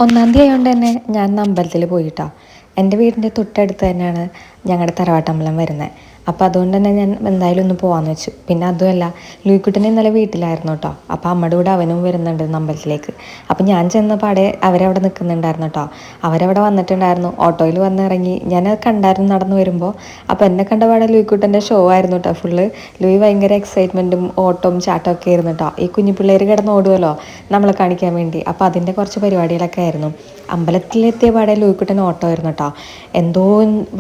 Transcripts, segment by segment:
ഒന്നാം തീയതി ആയതുകൊണ്ട് തന്നെ ഞാൻ അമ്പലത്തിൽ പോയിട്ടാ. എൻ്റെ വീടിൻ്റെ തൊട്ടടുത്ത് തന്നെയാണ് ഞങ്ങളുടെ തറവാട്ടമ്പലം വരുന്നത്. അപ്പോൾ അതുകൊണ്ട് തന്നെ ഞാൻ എന്തായാലും ഒന്ന് പോകാമെന്ന് വെച്ചു. പിന്നെ അതുമല്ല, ലൂയിക്കുട്ടൻ ഇന്നലെ വീട്ടിലായിരുന്നു കേട്ടോ. അപ്പോൾ അമ്മയുടെ കൂടെ അവനും വരുന്നുണ്ട് അമ്പലത്തിലേക്ക്. അപ്പോൾ ഞാൻ ചെന്ന പാടെ അവരവിടെ നിൽക്കുന്നുണ്ടായിരുന്നു കേട്ടോ. അവരവിടെ വന്നിട്ടുണ്ടായിരുന്നു, ഓട്ടോയിൽ വന്ന് ഇറങ്ങി. ഞാനത് കണ്ടായിരുന്നു നടന്നു വരുമ്പോൾ. അപ്പോൾ എന്നെ കണ്ട പാടെ ലൂയിക്കുട്ടൻ്റെ ഷോ ആയിരുന്നു കേട്ടോ ഫുള്ള്. ലൂയി ഭയങ്കര എക്സൈറ്റ്മെൻറ്റും ഓട്ടവും ചാട്ടവും ഒക്കെ ആയിരുന്നു കേട്ടോ. ഈ കുഞ്ഞു പിള്ളേർ കിടന്ന് ഓടുമല്ലോ നമ്മളെ കാണിക്കാൻ വേണ്ടി. അപ്പോൾ അതിൻ്റെ കുറച്ച് പരിപാടികളൊക്കെ ആയിരുന്നു. അമ്പലത്തിലെത്തിയ പാടെ ലൂയിക്കുട്ടൻ ഓട്ടോ ആയിരുന്നു കേട്ടോ. എന്തോ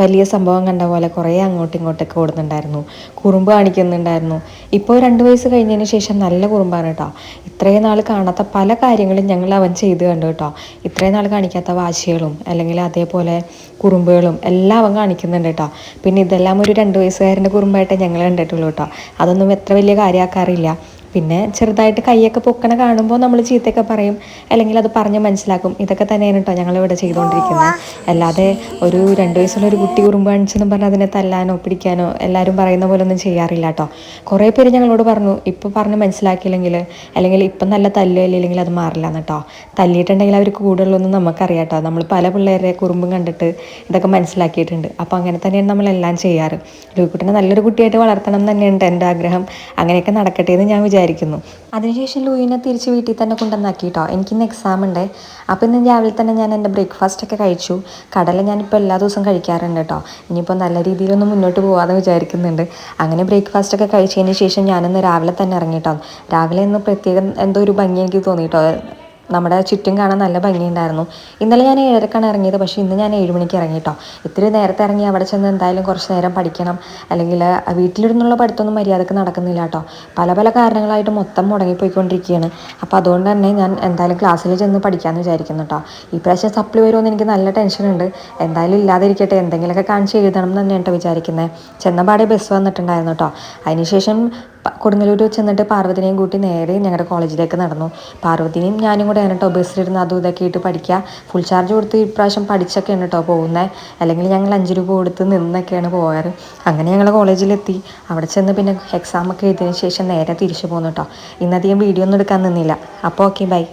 വലിയ സംഭവം കണ്ട പോലെ കുറേ അങ്ങോട്ടും ഇങ്ങോട്ടൊക്കെ ഓടുന്നുണ്ടായിരുന്നു, കുറുമ്പ് കാണിക്കുന്നുണ്ടായിരുന്നു. ഇപ്പോൾ 2 വയസ്സ് കഴിഞ്ഞതിന് ശേഷം നല്ല കുറുമ്പാണ് കേട്ടോ. ഇത്രയും നാൾ കാണാത്ത പല കാര്യങ്ങളും ഞങ്ങൾ അവൻ ചെയ്ത് കണ്ടു കേട്ടോ. ഇത്രയും നാൾ കാണിക്കാത്ത വാശികളും അല്ലെങ്കിൽ അതേപോലെ കുറുമ്പുകളും എല്ലാം അവൻ കാണിക്കുന്നുണ്ട് കേട്ടോ. പിന്നെ ഇതെല്ലാം ഒരു 2 വയസ്സുകാരൻ്റെ കുറുമ്പായിട്ടേ ഞങ്ങൾ കണ്ടിട്ടുള്ളൂ കേട്ടോ. അതൊന്നും എത്ര വലിയ കാര്യമാക്കാറില്ല. പിന്നെ ചെറുതായിട്ട് കൈയൊക്കെ പൊക്കണ കാണുമ്പോൾ നമ്മൾ ചീത്തയൊക്കെ പറയും, അല്ലെങ്കിൽ അത് പറഞ്ഞ് മനസ്സിലാക്കും. ഇതൊക്കെ തന്നെയാണ് കേട്ടോ ഞങ്ങളിവിടെ ചെയ്തുകൊണ്ടിരിക്കുന്നത്. അല്ലാതെ ഒരു 2 വയസ്സുള്ള ഒരു കുട്ടി കുറുമ്പ് കാണിച്ചെന്നും പറഞ്ഞാൽ അതിനെ തല്ലാനോ പിടിക്കാനോ എല്ലാവരും പറയുന്ന പോലെ ഒന്നും ചെയ്യാറില്ല കേട്ടോ. കുറേ പേര് ഞങ്ങളോട് പറഞ്ഞു, ഇപ്പോൾ പറഞ്ഞ് മനസ്സിലാക്കിയില്ലെങ്കിൽ അല്ലെങ്കിൽ ഇപ്പം നല്ല തല്ലുമില്ലെങ്കിൽ അത് മാറില്ല എന്ന് കേട്ടോ. തല്ലിയിട്ടുണ്ടെങ്കിൽ അവർക്ക് കൂടുതലൊന്നും നമുക്കറിയാം കേട്ടോ. നമ്മൾ പല പിള്ളേരെ കുറുമ്പും കണ്ടിട്ട് ഇതൊക്കെ മനസ്സിലാക്കിയിട്ടുണ്ട്. അപ്പോൾ അങ്ങനെ തന്നെയാണ് നമ്മളെല്ലാം ചെയ്യാറ്. ലൂയിക്കുട്ടനെ നല്ലൊരു കുട്ടിയായിട്ട് വളർത്തണം എന്ന് തന്നെയുണ്ട് എൻ്റെ ആഗ്രഹം. അങ്ങനെയൊക്കെ നടക്കട്ടെ എന്ന് ഞാൻ വിചാരിക്കുന്നു. അതിനുശേഷം ലൂയിനെ തിരിച്ച് വീട്ടിൽ തന്നെ കൊണ്ടുവന്നാക്കി കേട്ടോ. എനിക്കിന്ന് എക്സാം ഉണ്ട്. അപ്പോൾ ഇന്ന് രാവിലെ തന്നെ ഞാൻ എൻ്റെ ബ്രേക്ക്ഫാസ്റ്റൊക്കെ കഴിച്ചു. കടല ഞാനിപ്പോൾ എല്ലാ ദിവസവും കഴിക്കാറുണ്ട് കേട്ടോ. ഇനിയിപ്പോൾ നല്ല രീതിയിലൊന്ന് മുന്നോട്ട് പോകാമെന്ന് വിചാരിക്കുന്നുണ്ട്. അങ്ങനെ ബ്രേക്ക്ഫാസ്റ്റൊക്കെ കഴിച്ചതിന് ശേഷം ഞാനിന്ന് രാവിലെ തന്നെ ഇറങ്ങി കേട്ടോ. രാവിലെ ഇന്ന് പ്രത്യേകം എന്തോ ഒരു ഭംഗി എനിക്ക് തോന്നി കേട്ടോ. നമ്മുടെ ചുറ്റും കാണാൻ നല്ല ഭംഗിയുണ്ടായിരുന്നു. ഇന്നലെ ഞാൻ 7:30ക്കാണ് ഇറങ്ങിയത്, പക്ഷേ ഇന്ന് ഞാൻ 7 മണിക്ക് ഇറങ്ങി കേട്ടോ. ഇത്തിരി നേരത്തെ ഇറങ്ങി അവിടെ ചെന്ന് എന്തായാലും കുറച്ച് നേരം പഠിക്കണം. അല്ലെങ്കിൽ വീട്ടിലിരുന്നുള്ള പഠിത്തമൊന്നും മര്യാദക്ക് നടക്കുന്നില്ല കേട്ടോ. പല പല കാരണങ്ങളായിട്ട് മൊത്തം മുടങ്ങിപ്പോയിക്കൊണ്ടിരിക്കുകയാണ്. അപ്പോൾ അതുകൊണ്ട് തന്നെ ഞാൻ എന്തായാലും ക്ലാസ്സിൽ ചെന്ന് പഠിക്കാമെന്ന് വിചാരിക്കുന്നു കേട്ടോ. ഈ പ്രാവശ്യം സപ്ലി വരുമെന്ന് എനിക്ക് നല്ല ടെൻഷനുണ്ട്. എന്തായാലും ഇല്ലാതിരിക്കട്ടെ, എന്തെങ്കിലുമൊക്കെ കാണിച്ച് എഴുതണം എന്ന് തന്നെയാണ് കേട്ടോ വിചാരിക്കുന്നത്. ചെന്നപാടെ ബസ് വന്നിട്ടുണ്ടായിരുന്നു കേട്ടോ. അതിനുശേഷം കൊടുങ്ങല്ലൂർ ചെന്നിട്ട് പാർവതിനെയും കൂട്ടി നേരെ ഞങ്ങളുടെ കോളേജിലേക്ക് നടന്നു. പാർവതിനെയും ഞാനും കൂടെ ആണ് കേട്ടോ ബസ്സിലിരുന്ന് അതും ഇതൊക്കെ ഇട്ട് പഠിക്കുക. ഫുൾ ചാർജ് കൊടുത്ത് ഇപ്രാവശ്യം പഠിച്ചൊക്കെയാണ് കേട്ടോ പോകുന്നത്. അല്ലെങ്കിൽ ഞങ്ങൾ 5 രൂപ കൊടുത്ത് നിന്നൊക്കെയാണ് പോകാറ്. അങ്ങനെ ഞങ്ങൾ കോളേജിലെത്തി. അവിടെ ചെന്ന് പിന്നെ എക്സാമൊക്കെ എഴുതിയതിന് ശേഷം നേരെ തിരിച്ചു പോന്നു കേട്ടോ. ഇന്നധികം വീഡിയോ ഒന്നും എടുക്കാൻ നിന്നില്ല. അപ്പോൾ ഓക്കെ, ബൈ.